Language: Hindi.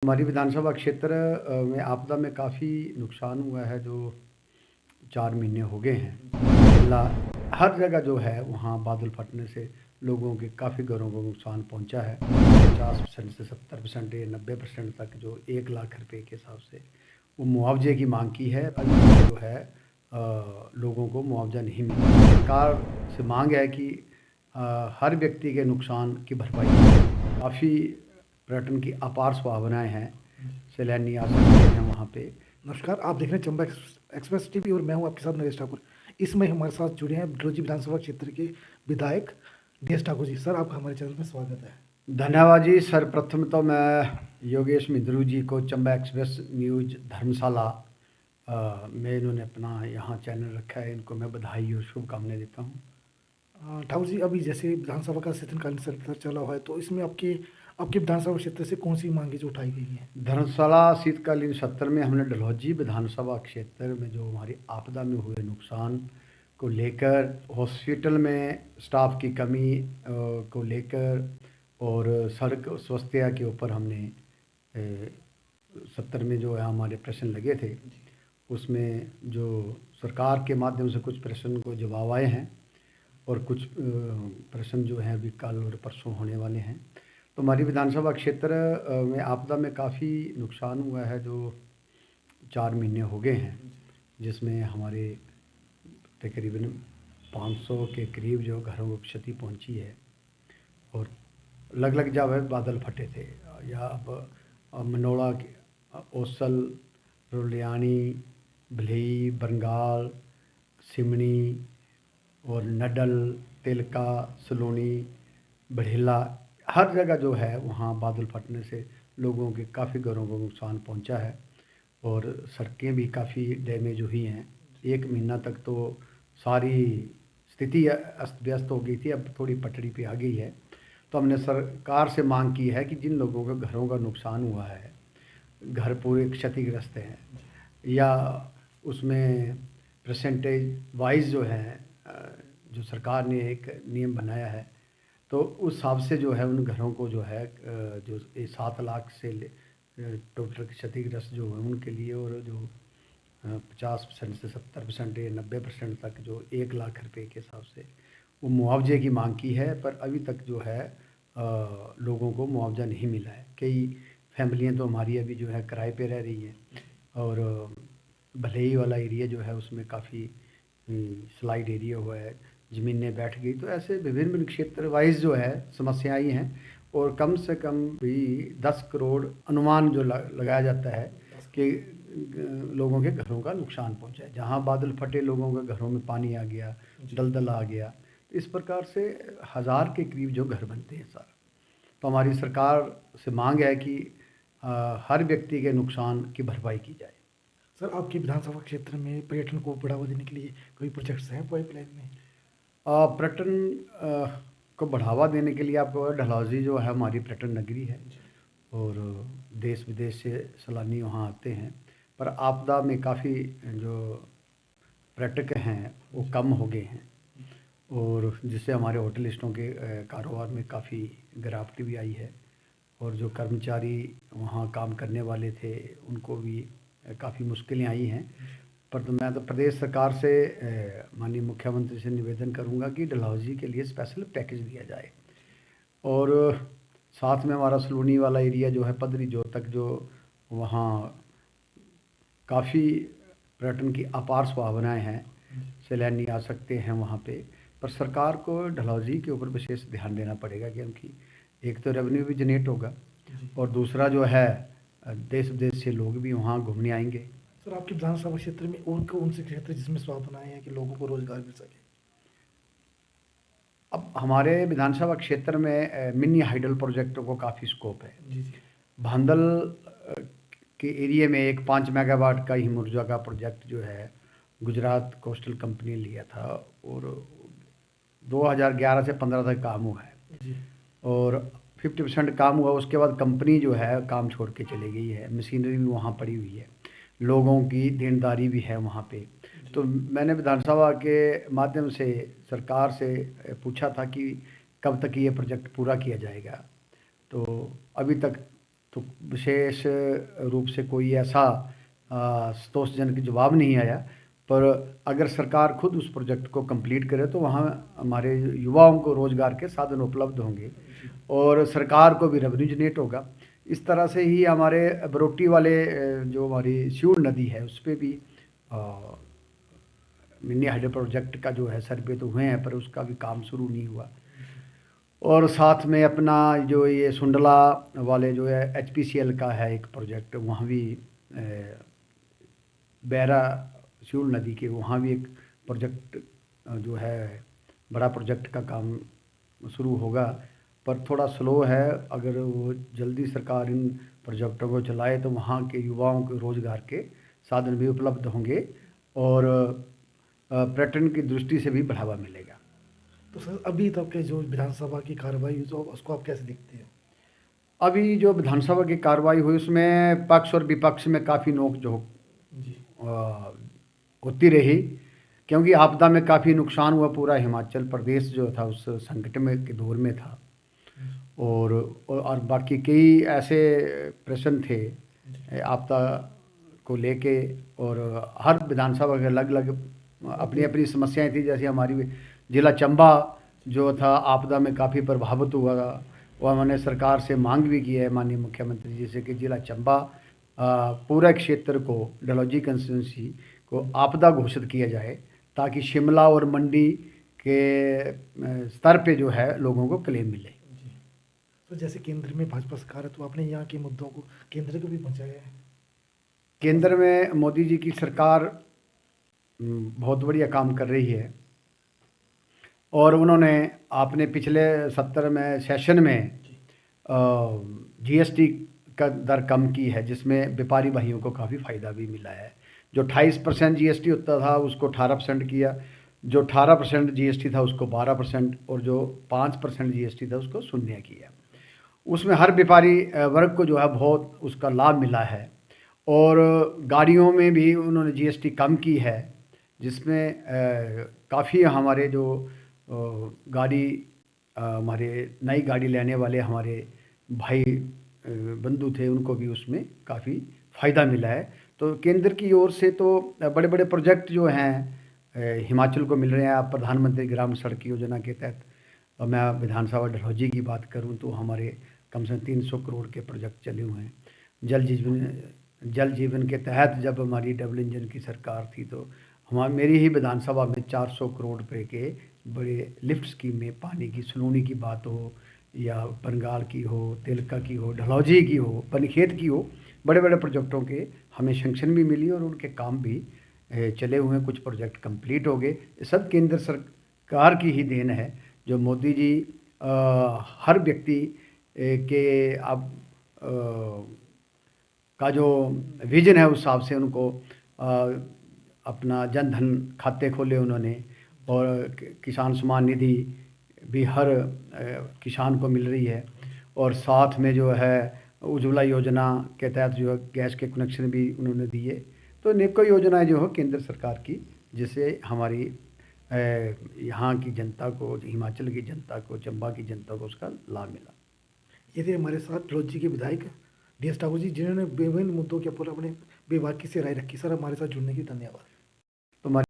हमारी विधानसभा क्षेत्र में आपदा में काफ़ी नुकसान हुआ है। जो 4 महीने हो गए हैं। हर जगह जो है वहाँ बादल फटने से लोगों के काफ़ी घरों को नुकसान पहुँचा है। 50% से 70% या 90% तक जो 1 लाख रुपए के हिसाब से वो मुआवजे की माँग की है। अभी तक जो है लोगों को मुआवजा नहीं मिला। सरकार से माँग है कि हर व्यक्ति के नुकसान की भरपाई की। काफ़ी पर्यटन की अपार संभावनाएँ हैं। सैलानी आ सकते हैं वहाँ पे। नमस्कार, आप देख रहे हैं चंबा एक्सप्रेस टीवी और मैं हूं आपके साथ नरेश ठाकुर। इसमें हमारे साथ जुड़े हैं डलहौजी विधानसभा क्षेत्र के विधायक DS ठाकुर जी। सर, आपका हमारे चैनल में स्वागत है। धन्यवाद जी। सर्वप्रथम तो मैं योगेश मिंद्रू जी को चंबा एक्सप्रेस न्यूज़ धर्मशाला में इन्होंने अपना यहाँ चैनल रखा है, इनको मैं बधाई और शुभकामनाएं देता हूँ। ठाकुर जी, अभी जैसे विधानसभा का शीतकालीन सत्र चला हुआ है, तो इसमें आपके आपके विधानसभा क्षेत्र से कौन सी मांगे जो उठाई गई हैं? धर्मशाला शीतकालीन सत्र में हमने डलहौजी विधानसभा क्षेत्र में जो हमारी आपदा में हुए नुकसान को लेकर, हॉस्पिटल में स्टाफ की कमी को लेकर और सड़क स्वास्थ्य के ऊपर हमने सत्र में जो है हमारे प्रश्न लगे थे, उसमें जो सरकार के माध्यम से कुछ प्रश्न को जवाब आए हैं और कुछ प्रश्न जो हैं अभी कल और परसों होने वाले हैं। तो हमारी विधानसभा क्षेत्र में आपदा में काफ़ी नुकसान हुआ है। जो 4 महीने हो गए हैं, जिसमें हमारे तकरीबन 500 के करीब जो घरों को क्षति पहुंची है और अलग-अलग जगह बादल फटे थे। या अब मनोड़ा के ओसल, रुलियानी, भलई, बरंगाल, सिमनी और नडल, तिलका, सलोनी, बड़ेला, हर जगह जो है वहाँ बादल फटने से लोगों के काफ़ी घरों को नुकसान पहुँचा है और सड़कें भी काफ़ी डैमेज हुई हैं। 1 महीना तक तो सारी स्थिति अस्त व्यस्त हो गई थी, अब थोड़ी पटरी पे आ गई है। तो हमने सरकार से मांग की है कि जिन लोगों के घरों का नुकसान हुआ है, घर पूरे क्षतिग्रस्त हैं या उसमें परसेंटेज वाइज जो है जो सरकार ने एक नियम बनाया है, तो उस हिसाब से जो है उन घरों को जो है जो 7 लाख से टोटल क्षतिग्रस्त जो है उनके लिए, और जो 50% से 70% या 90% तक जो 1 लाख रुपए के हिसाब से वो मुआवजे की मांग की है। पर अभी तक जो है लोगों को मुआवजा नहीं मिला है। कई फैमिलियाँ तो हमारी अभी जो है किराए पे रह रही हैं और भलई वाला एरिया जो है उसमें काफ़ी स्लाइड एरिया हुआ है, ज़मीनें बैठ गई। तो ऐसे विभिन्न क्षेत्र वाइज जो है समस्याएं आई हैं और कम से कम भी 10 करोड़ अनुमान जो लगाया जाता है कि लोगों के घरों का नुकसान पहुंचा है। जहां बादल फटे लोगों के घरों में पानी आ गया, दलदल आ गया, तो इस प्रकार से 1000 के करीब जो घर बनते हैं सर। तो हमारी सरकार से मांग है कि हर व्यक्ति के नुकसान की भरपाई की जाए। सर, आपके विधानसभा क्षेत्र में पर्यटन को बढ़ावा देने के लिए कोई प्रोजेक्ट्स हैं पाइपलाइन में? पर्यटन को बढ़ावा देने के लिए आपको डलहौजी जो है हमारी पर्यटन नगरी है और देश विदेश से सैलानी वहाँ आते हैं। पर आपदा में काफ़ी जो पर्यटक हैं वो कम हो गए हैं और जिससे हमारे होटल स्टों के कारोबार में काफ़ी गिरावट भी आई है और जो कर्मचारी वहाँ काम करने वाले थे उनको भी काफ़ी मुश्किलें आई हैं। पर तो मैं तो प्रदेश सरकार से माननीय मुख्यमंत्री से निवेदन करूंगा कि डलहौजी के लिए स्पेशल पैकेज दिया जाए और साथ में हमारा सलूनी वाला एरिया जो है पदरी जो तक जो वहाँ काफ़ी पर्यटन की अपार संभावनाएं हैं, सैलानी आ सकते हैं वहाँ पे। पर सरकार को डलहौजी के ऊपर विशेष ध्यान देना पड़ेगा कि उनकी एक तो रेवेन्यू भी जनरेट होगा और दूसरा जो है देश विदेश से लोग भी वहाँ घूमने आएंगे। सर, आपके विधानसभा क्षेत्र में और कौन से क्षेत्र जिसमें संभावनाएं हैं कि लोगों को रोजगार मिल सके? अब हमारे विधानसभा क्षेत्र में मिनी हाइडल प्रोजेक्टों को काफ़ी स्कोप है। जी जी। भांदल के एरिया में एक 5 मेगावाट का हिम ऊर्जा का प्रोजेक्ट जो है गुजरात कोस्टल कंपनी ने लिया था और 2011 से 15 तक काम हुआ है जी। और 50% काम हुआ। उसके बाद कंपनी जो है काम छोड़ के चली गई है, मशीनरी भी वहाँ पड़ी हुई है, लोगों की देनदारी भी है वहाँ पे। तो मैंने विधानसभा के माध्यम से सरकार से पूछा था कि कब तक ये प्रोजेक्ट पूरा किया जाएगा। तो अभी तक तो विशेष रूप से कोई ऐसा संतोषजनक जवाब नहीं आया। पर अगर सरकार खुद उस प्रोजेक्ट को कंप्लीट करे तो वहाँ हमारे युवाओं को रोज़गार के साधन उपलब्ध होंगे और सरकार को भी रेवेन्यू जनरेट होगा। इस तरह से ही हमारे बरोटी वाले जो हमारी स्यूर नदी है उस पर भी मिनी हाइड्रो प्रोजेक्ट का जो है सर्वे तो हुए हैं, पर उसका भी काम शुरू नहीं हुआ। और साथ में अपना जो ये सुंडला वाले जो है HPCL का है एक प्रोजेक्ट, वहाँ भी बैरा स्यूल नदी के वहाँ भी एक प्रोजेक्ट जो है बड़ा प्रोजेक्ट का काम शुरू होगा, पर थोड़ा स्लो है। अगर वो जल्दी सरकार इन प्रोजेक्टों को चलाए तो वहाँ के युवाओं को रोज़गार के साधन भी उपलब्ध होंगे और पर्यटन की दृष्टि से भी बढ़ावा मिलेगा। तो सर अभी तक के जो विधानसभा की कार्रवाई हुई तो उसको आप कैसे देखते हैं? अभी जो विधानसभा की कार्रवाई हुई उसमें पक्ष और विपक्ष में काफ़ी नोक-झोंक जी। होती रही, क्योंकि आपदा में काफ़ी नुकसान हुआ। पूरा हिमाचल प्रदेश जो था उस संकट में के दौर में था और बाकी कई ऐसे प्रश्न थे आपदा को लेके, और हर विधानसभा के अलग अलग अपनी अपनी समस्याएं थी। जैसे हमारी जिला चंबा जो था आपदा में काफ़ी प्रभावित हुआ, और हमने सरकार से मांग भी की है माननीय मुख्यमंत्री जी से कि जिला चंबा पूरा क्षेत्र को, डलहौजी कंस्टिट्यूंसी को आपदा घोषित किया जाए, ताकि शिमला और मंडी के स्तर पे जो है लोगों को क्लेम मिले। जी। तो जैसे केंद्र में भाजपा सरकार है तो आपने यहाँ के मुद्दों को केंद्र को भी पहुँचाया है? केंद्र में मोदी जी की सरकार बहुत बढ़िया काम कर रही है, और उन्होंने आपने पिछले 70 में सेशन में GST का दर कम की है, जिसमें व्यापारी भाइयों को काफ़ी फ़ायदा भी मिला है। जो 28% GST होता था उसको 18% किया, जो 18% GST था उसको 12%, और जो 5% GST था उसको शून्य किया। उसमें हर व्यापारी वर्ग को जो है बहुत उसका लाभ मिला है। और गाड़ियों में भी उन्होंने GST कम की है, जिसमें काफ़ी हमारे जो गाड़ी हमारे नई गाड़ी लेने वाले हमारे भाई बंधु थे उनको भी उसमें काफ़ी फ़ायदा मिला है। तो केंद्र की ओर से तो बड़े बड़े प्रोजेक्ट जो हैं हिमाचल को मिल रहे हैं। आप प्रधानमंत्री ग्राम सड़क योजना के तहत, और मैं विधानसभा डलहौजी की बात करूं तो हमारे कम से कम 300 करोड़ के प्रोजेक्ट चले हुए हैं। जल जीवन के तहत जब हमारी डबल इंजन की सरकार थी तो मेरी ही विधानसभा में 400 करोड़ रुपए के बड़े लिफ्ट स्कीम में, पानी की सनूनी की बात हो या बंगाल की हो, तिलका की हो, डलहौजी की हो, पनखेत की हो, बड़े बड़े प्रोजेक्टों के हमें सैंक्शन भी मिली और उनके काम भी चले हुए हैं। कुछ प्रोजेक्ट कंप्लीट हो गए। ये सब केंद्र सरकार की ही देन है, जो मोदी जी हर व्यक्ति के अब का जो विजन है उस हिसाब से उनको अपना जन धन खाते खोले उन्होंने, और किसान सम्मान निधि भी हर किसान को मिल रही है, और साथ में जो है उज्ज्वला योजना के तहत जो है गैस के कनेक्शन भी उन्होंने दिए। तो अनेकों योजनाएं जो है केंद्र सरकार की, जिससे हमारी यहाँ की जनता को, हिमाचल की जनता को, चंबा की जनता को उसका लाभ मिला। ये थे हमारे साथ डलहौजी के विधायक DS ठाकुर जी, जिन्होंने विभिन्न मुद्दों के ऊपर अपने बेबाकी से राय रखी। सर हमारे साथ जुड़ने के लिए धन्यवाद। तो